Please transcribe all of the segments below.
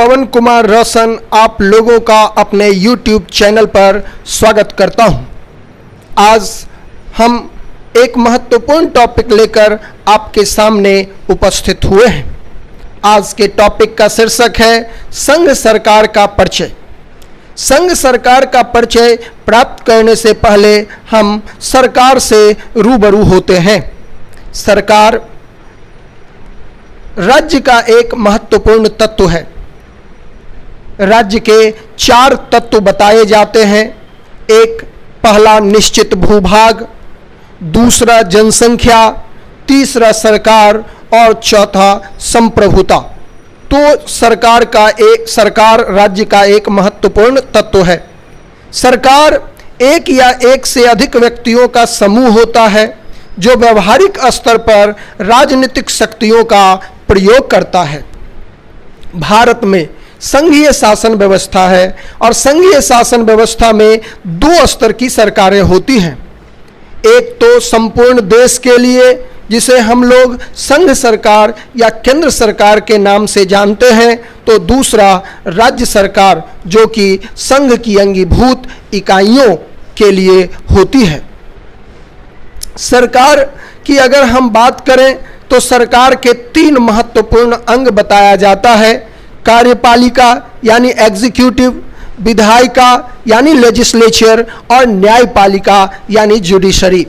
पवन कुमार रोशन आप लोगों का अपने YouTube चैनल पर स्वागत करता हूं। आज हम एक महत्वपूर्ण टॉपिक लेकर आपके सामने उपस्थित हुए हैं। आज के टॉपिक का शीर्षक है संघ सरकार का परिचय। संघ सरकार का परिचय प्राप्त करने से पहले हम सरकार से रूबरू होते हैं। सरकार राज्य का एक महत्वपूर्ण तत्व है। राज्य के 4 तत्व बताए जाते हैं। एक, पहला निश्चित भूभाग, दूसरा जनसंख्या, तीसरा सरकार और चौथा संप्रभुता। तो सरकार राज्य का एक महत्वपूर्ण तत्व है। सरकार एक या एक से अधिक व्यक्तियों का समूह होता है जो व्यवहारिक स्तर पर राजनीतिक शक्तियों का प्रयोग करता है। भारत में संघीय शासन व्यवस्था है और संघीय शासन व्यवस्था में 2 स्तर की सरकारें होती हैं। एक तो संपूर्ण देश के लिए, जिसे हम लोग संघ सरकार या केंद्र सरकार के नाम से जानते हैं, तो दूसरा राज्य सरकार जो कि संघ की अंगीभूत इकाइयों के लिए होती है। सरकार की अगर हम बात करें तो सरकार के 3 महत्वपूर्ण अंग बताया जाता है। कार्यपालिका यानी एग्जीक्यूटिव, विधायिका यानी लेजिस्लेचर और न्यायपालिका यानी जुडिशरी।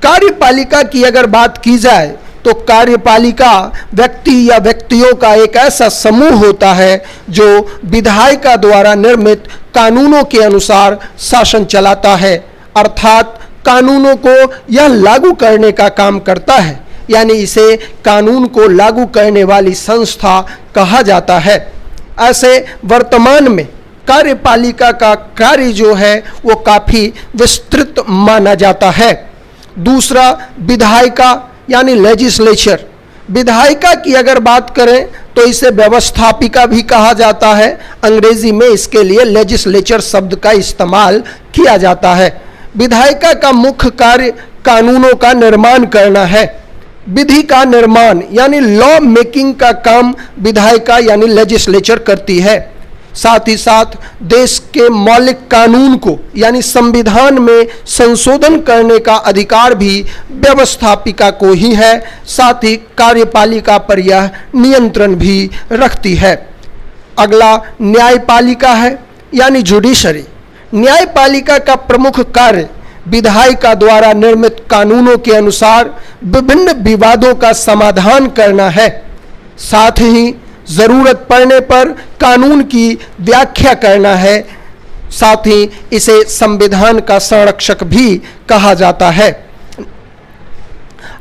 कार्यपालिका की अगर बात की जाए तो कार्यपालिका व्यक्ति या व्यक्तियों का एक ऐसा समूह होता है जो विधायिका द्वारा निर्मित कानूनों के अनुसार शासन चलाता है, अर्थात कानूनों को यह लागू करने का काम करता है, यानी इसे कानून को लागू करने वाली संस्था कहा जाता है। ऐसे वर्तमान में कार्यपालिका का कार्य जो है वो काफ़ी विस्तृत माना जाता है। दूसरा, विधायिका यानी लेजिस्लेचर। विधायिका की अगर बात करें तो इसे व्यवस्थापिका भी कहा जाता है। अंग्रेजी में इसके लिए लेजिस्लेचर शब्द का इस्तेमाल किया जाता है। विधायिका का मुख्य कार्य कानूनों का निर्माण करना है। विधि का निर्माण यानी लॉ मेकिंग का काम विधायिका यानी लेजिस्लेचर करती है। साथ ही साथ देश के मौलिक कानून को यानी संविधान में संशोधन करने का अधिकार भी व्यवस्थापिका को ही है। साथ ही कार्यपालिका पर यह नियंत्रण भी रखती है। अगला न्यायपालिका है यानी जुडिशरी। न्यायपालिका का प्रमुख कार्य विधायिका द्वारा निर्मित कानूनों के अनुसार विभिन्न विवादों का समाधान करना है। साथ ही जरूरत पड़ने पर कानून की व्याख्या करना है। साथ ही इसे संविधान का संरक्षक भी कहा जाता है।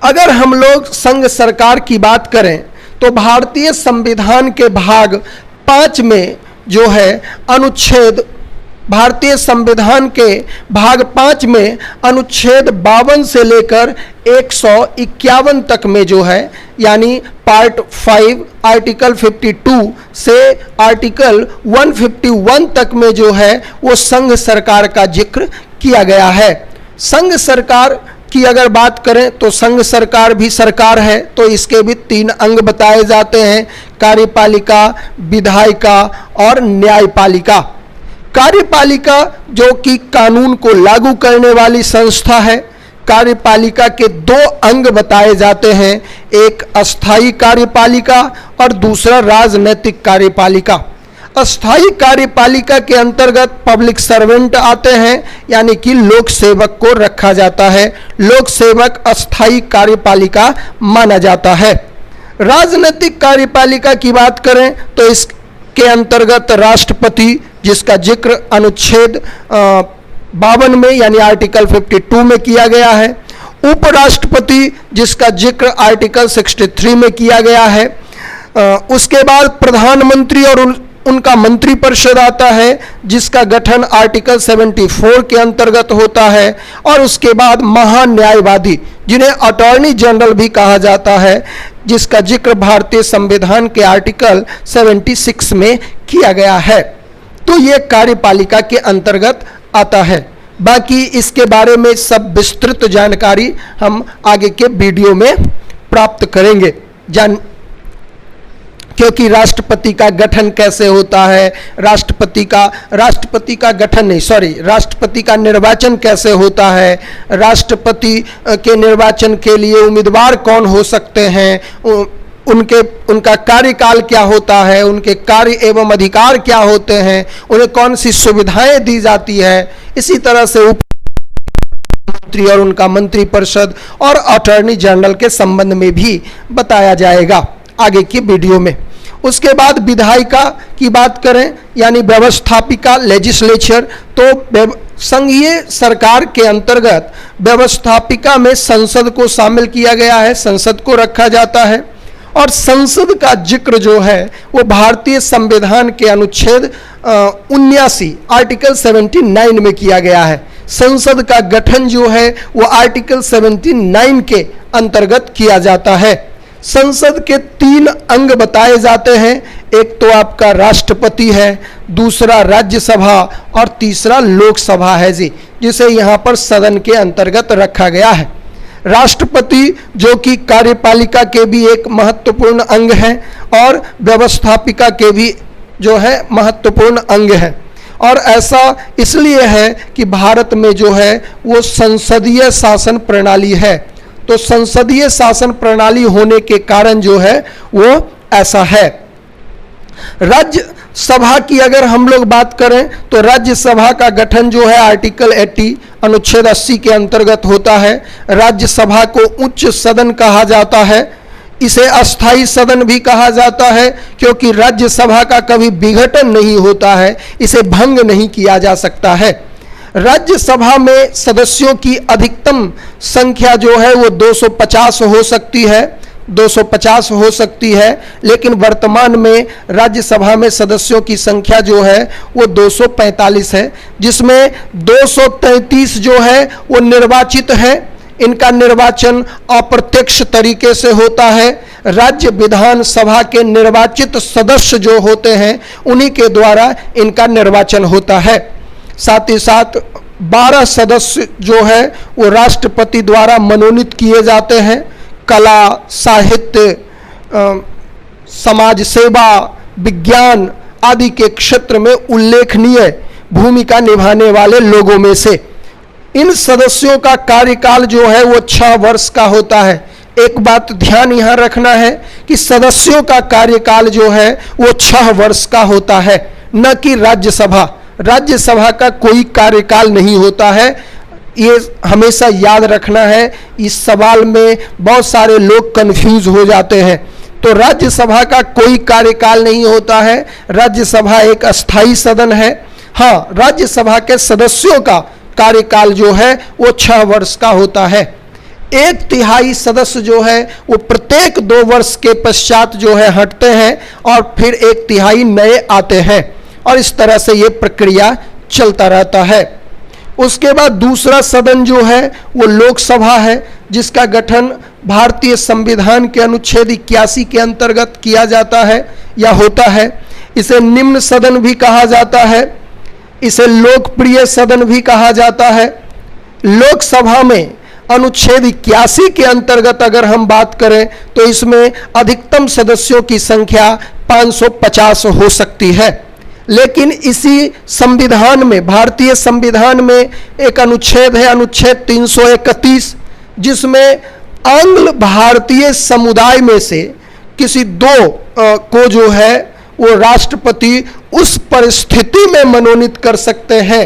अगर हम लोग संघ सरकार की बात करें तो भारतीय संविधान के भाग 5 में जो है अनुच्छेद भारतीय संविधान के भाग 5 में अनुच्छेद 52 से लेकर 151 तक में जो है यानी पार्ट 5 आर्टिकल 52 से आर्टिकल 151 तक में जो है वो संघ सरकार का जिक्र किया गया है। संघ सरकार की अगर बात करें तो संघ सरकार भी सरकार है, तो इसके भी 3 अंग बताए जाते हैं, कार्यपालिका, विधायिका और न्यायपालिका। कार्यपालिका जो कि कानून को लागू करने वाली संस्था है। कार्यपालिका के 2 अंग बताए जाते हैं, एक अस्थायी कार्यपालिका और दूसरा राजनैतिक कार्यपालिका। अस्थायी कार्यपालिका के अंतर्गत पब्लिक सर्वेंट आते हैं, यानी कि लोक सेवक को रखा जाता है। लोक सेवक अस्थायी कार्यपालिका माना जाता है। राजनैतिक कार्यपालिका की बात करें तो इसके अंतर्गत राष्ट्रपति, जिसका जिक्र अनुच्छेद 52 में यानी आर्टिकल 52 में किया गया है, उपराष्ट्रपति जिसका जिक्र आर्टिकल 63 में किया गया है, उसके बाद प्रधानमंत्री और उनका मंत्रिपरिषद आता है जिसका गठन आर्टिकल 74 के अंतर्गत होता है, और उसके बाद महान्यायवादी जिन्हें अटॉर्नी जनरल भी कहा जाता है, जिसका जिक्र भारतीय संविधान के आर्टिकल 76 में किया गया है। तो ये कार्यपालिका के अंतर्गत आता है। बाकी इसके बारे में सब विस्तृत जानकारी हम आगे के वीडियो में प्राप्त करेंगे। क्योंकि राष्ट्रपति का गठन कैसे होता है, राष्ट्रपति का निर्वाचन कैसे होता है, राष्ट्रपति के निर्वाचन के लिए उम्मीदवार कौन हो सकते हैं, उनका कार्यकाल क्या होता है, उनके कार्य एवं अधिकार क्या होते हैं, उन्हें कौन सी सुविधाएं दी जाती है। इसी तरह से मंत्री और उनका मंत्रिपरिषद और अटॉर्नी जनरल के संबंध में भी बताया जाएगा आगे की वीडियो में। उसके बाद विधायिका की बात करें यानी व्यवस्थापिका लेजिस्लेचर, तो संघीय सरकार के अंतर्गत व्यवस्थापिका में संसद को शामिल किया गया है, संसद को रखा जाता है। और संसद का जिक्र जो है वो भारतीय संविधान के अनुच्छेद 79 आर्टिकल 79 में किया गया है। संसद का गठन जो है वो आर्टिकल 79 के अंतर्गत किया जाता है। संसद के 3 अंग बताए जाते हैं, एक तो आपका राष्ट्रपति है, दूसरा राज्यसभा और तीसरा लोकसभा है जी, जिसे यहाँ पर सदन के अंतर्गत रखा गया है। राष्ट्रपति जो कि कार्यपालिका के भी एक महत्वपूर्ण अंग है और व्यवस्थापिका के भी जो है महत्वपूर्ण अंग है। और ऐसा इसलिए है कि भारत में जो है वो संसदीय शासन प्रणाली है, तो संसदीय शासन प्रणाली होने के कारण जो है वो ऐसा है। राज्यसभा की अगर हम लोग बात करें तो राज्यसभा का गठन जो है आर्टिकल 80 अनुच्छेद 80 के अंतर्गत होता है। राज्यसभा को उच्च सदन कहा जाता है, इसे अस्थाई सदन भी कहा जाता है, क्योंकि राज्यसभा का कभी विघटन नहीं होता है, इसे भंग नहीं किया जा सकता है। राज्यसभा में सदस्यों की अधिकतम संख्या जो है वो 250 हो सकती है, 250 हो सकती है, लेकिन वर्तमान में राज्यसभा में सदस्यों की संख्या जो है वो 245 है, जिसमें 233 जो है वो निर्वाचित है। इनका निर्वाचन अप्रत्यक्ष तरीके से होता है। राज्य विधानसभा के निर्वाचित सदस्य जो होते हैं उन्हीं के द्वारा इनका निर्वाचन होता है। साथ ही साथ 12 सदस्य जो है वो राष्ट्रपति द्वारा मनोनीत किए जाते हैं। कला, साहित्य, समाज सेवा, विज्ञान आदि के क्षेत्र में उल्लेखनीय भूमिका निभाने वाले लोगों में से इन सदस्यों का कार्यकाल जो है वो 6 वर्ष का होता है। एक बात ध्यान यहाँ रखना है कि सदस्यों का कार्यकाल जो है वो 6 वर्ष का होता है, न कि राज्यसभा का कोई कार्यकाल नहीं होता है। ये हमेशा याद रखना है, इस सवाल में बहुत सारे लोग कंफ्यूज हो जाते हैं। तो राज्यसभा का कोई कार्यकाल नहीं होता है, राज्यसभा एक अस्थाई सदन है। हाँ, राज्यसभा के सदस्यों का कार्यकाल जो है वो 6 वर्ष का होता है। 1/3 सदस्य जो है वो प्रत्येक 2 वर्ष के पश्चात जो है हटते हैं और फिर 1/3 नए आते हैं, और इस तरह से ये प्रक्रिया चलता रहता है। उसके बाद दूसरा सदन जो है वो लोकसभा है, जिसका गठन भारतीय संविधान के अनुच्छेद 81 के अंतर्गत किया जाता है या होता है। इसे निम्न सदन भी कहा जाता है, इसे लोकप्रिय सदन भी कहा जाता है। लोकसभा में अनुच्छेद 81 के अंतर्गत अगर हम बात करें तो इसमें अधिकतम सदस्यों की संख्या 550 हो सकती है। लेकिन इसी संविधान में, भारतीय संविधान में एक अनुच्छेद है, अनुच्छेद 331, जिसमें आंग्ल भारतीय समुदाय में से किसी 2 को जो है वो राष्ट्रपति उस परिस्थिति में मनोनीत कर सकते हैं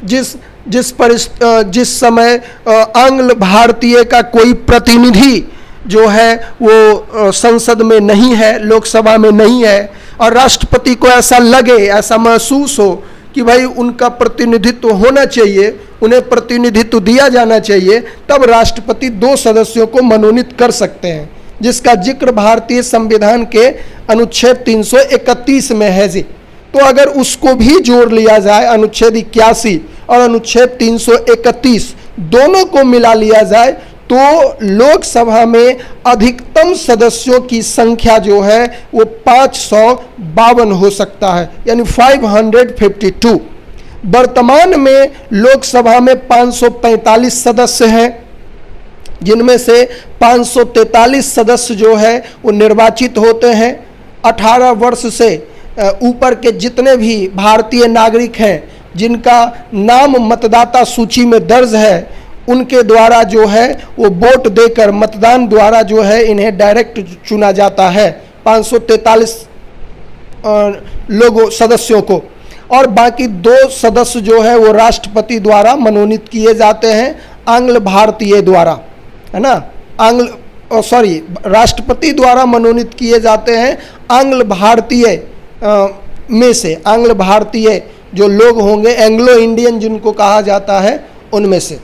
जिस समय आंग्ल भारतीय का कोई प्रतिनिधि जो है वो संसद में नहीं है, लोकसभा में नहीं है, और राष्ट्रपति को ऐसा लगे, ऐसा महसूस हो कि भाई उनका प्रतिनिधित्व होना चाहिए, उन्हें प्रतिनिधित्व दिया जाना चाहिए, तब राष्ट्रपति 2 सदस्यों को मनोनीत कर सकते हैं, जिसका जिक्र भारतीय संविधान के अनुच्छेद 331 में है जी। तो अगर उसको भी जोड़ लिया जाए, अनुच्छेद 81 और अनुच्छेद 331 दोनों को मिला लिया जाए, तो लोकसभा में अधिकतम सदस्यों की संख्या जो है वो 552 हो सकता है, यानी 552। वर्तमान में लोकसभा में 545 सदस्य हैं, जिनमें से 543 सदस्य जो है वो निर्वाचित होते हैं 18 वर्ष से ऊपर के जितने भी भारतीय नागरिक हैं जिनका नाम मतदाता सूची में दर्ज है, उनके द्वारा जो है वो वोट देकर मतदान द्वारा जो है इन्हें डायरेक्ट चुना जाता है 543 लोगों सदस्यों को। और बाकी 2 सदस्य जो है वो राष्ट्रपति द्वारा मनोनीत किए जाते हैं आंग्ल भारतीय द्वारा, है ना। राष्ट्रपति द्वारा मनोनीत किए जाते हैं आंग्ल भारतीय में से, आंग्ल भारतीय जो लोग होंगे, एंग्लो इंडियन जिनको कहा जाता है, उनमें से,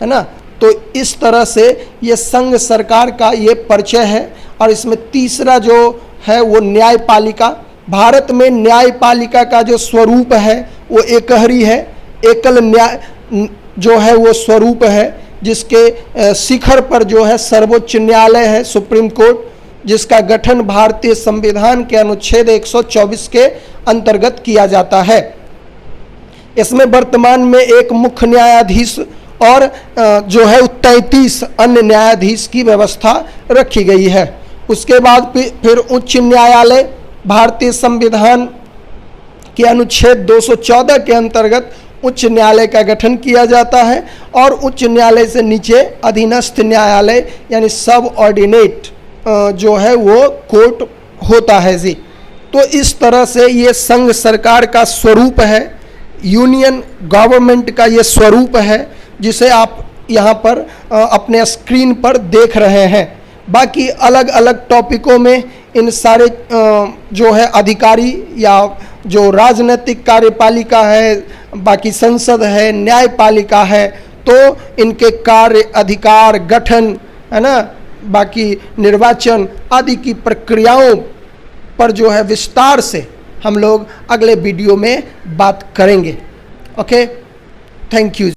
है ना। तो इस तरह से ये संघ सरकार का ये परिचय है। और इसमें तीसरा जो है वो न्यायपालिका। भारत में न्यायपालिका का जो स्वरूप है वो एकहरी है, एकल न्याय जो है वो स्वरूप है, जिसके शिखर पर जो है सर्वोच्च न्यायालय है, सुप्रीम कोर्ट, जिसका गठन भारतीय संविधान के अनुच्छेद 124 के अंतर्गत किया जाता है। इसमें वर्तमान में एक मुख्य न्यायाधीश और जो है 33 अन्य न्यायाधीश की व्यवस्था रखी गई है। उसके बाद फिर उच्च न्यायालय भारतीय संविधान के अनुच्छेद 214 के अंतर्गत उच्च न्यायालय का गठन किया जाता है। और उच्च न्यायालय से नीचे अधीनस्थ न्यायालय यानी सब ऑर्डिनेट जो है वो कोर्ट होता है जी। तो इस तरह से ये संघ सरकार का स्वरूप है, यूनियन गवर्नमेंट का ये स्वरूप है, जिसे आप यहाँ पर अपने स्क्रीन पर देख रहे हैं। बाकी अलग अलग टॉपिकों में इन सारे जो है अधिकारी या जो राजनीतिक कार्यपालिका है, बाकी संसद है, न्यायपालिका है, तो इनके कार्य, अधिकार, गठन, है ना, बाकी निर्वाचन आदि की प्रक्रियाओं पर जो है विस्तार से हम लोग अगले वीडियो में बात करेंगे। Okay, thank you.